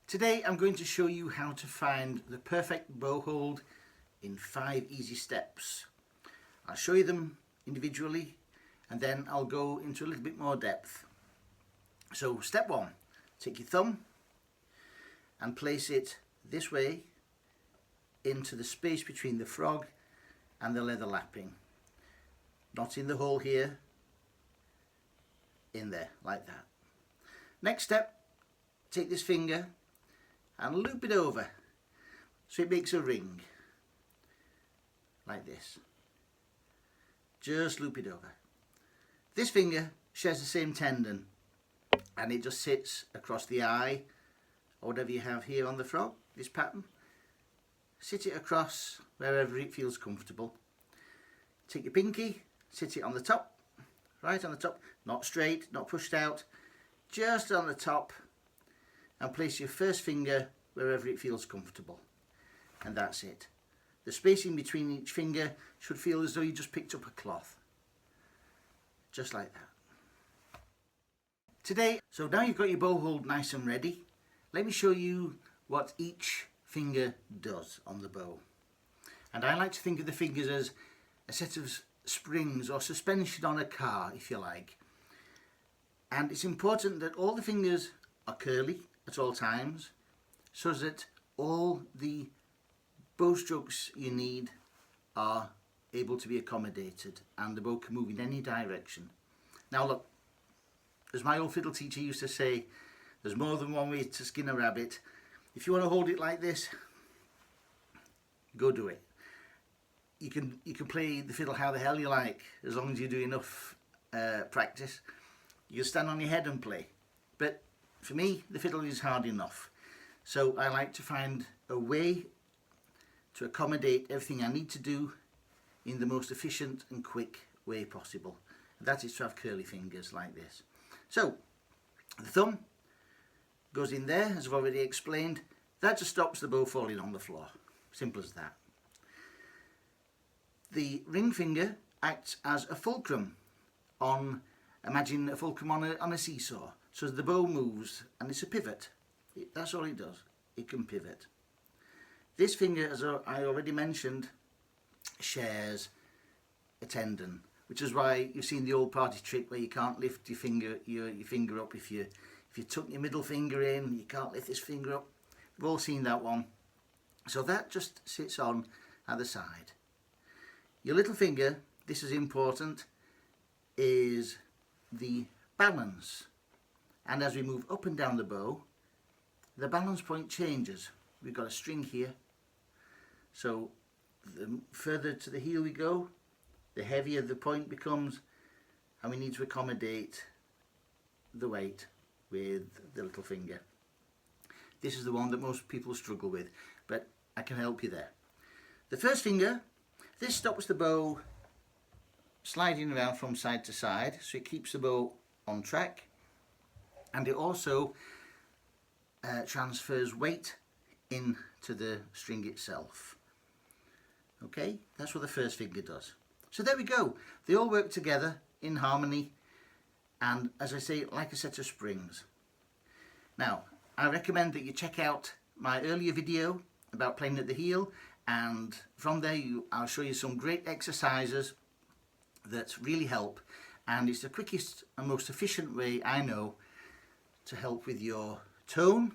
Today I'm going to show you how to find the perfect bow hold in 5 easy steps. I'll show you them individually and then I'll go into a little bit more depth. So step 1, take your thumb and place it this way into the space between the frog and the leather lapping. Not in the hole here, in there, like that. Next step, take this finger and loop it over so it makes a ring, like this. Just loop it over. This finger shares the same tendon and it just sits across the eye or whatever you have here on the frog, this pattern. Sit it across wherever it feels comfortable. Take your pinky, sit it on the top, right on the top, not straight, not pushed out, just on the top, and place your first finger wherever it feels comfortable. And that's it. The spacing between each finger should feel as though you just picked up a cloth. Just like that. Today, so now you've got your bow hold nice and ready, let me show you what each finger does on the bow. And I like to think of the fingers as a set of springs or suspension on a car, if you like. And it's important that all the fingers are curly at all times so that all the bow strokes you need are able to be accommodated and the bow can move in any direction. Now look, as my old fiddle teacher used to say, there's more than one way to skin a rabbit. If you want to hold it like this, go do it. You can play the fiddle how the hell you like, as long as you do enough practice. You stand on your head and play. But for me, the fiddle is hard enough. So I like to find a way to accommodate everything I need to do in the most efficient and quick way possible. And that is to have curly fingers like this. So the thumb goes in there, as I've already explained. That just stops the bow falling on the floor. Simple as that. The ring finger acts as a fulcrum on, imagine a fulcrum on a seesaw. So as the bow moves, and it's a pivot. That's all it does. It can pivot. This finger, as I already mentioned, shares a tendon, which is why you've seen the old party trick where you can't lift your finger up. If you tuck your middle finger in, you can't lift this finger up. We've all seen that one. So that just sits on either side. Your little finger, this is important, is the balance. And as we move up and down the bow, the balance point changes. We've got a string here. So the further to the heel we go, the heavier the point becomes, and we need to accommodate the weight with the little finger. This is the one that most people struggle with, but I can help you there. The first finger, this stops the bow sliding around from side to side, so it keeps the bow on track, and it also transfers weight into the string itself. Okay, that's what the first finger does. So there we go. They all work together in harmony, and as I say, like a set of springs. Now, I recommend that you check out my earlier video about playing at the heel, and from there I'll show you some great exercises that really help, and it's the quickest and most efficient way I know to help with your tone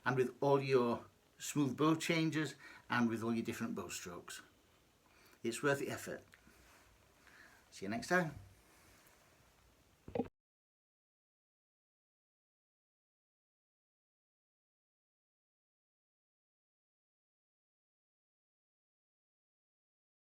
and with all your smooth bow changes and with all your different bow strokes. It's worth the effort. See you next time.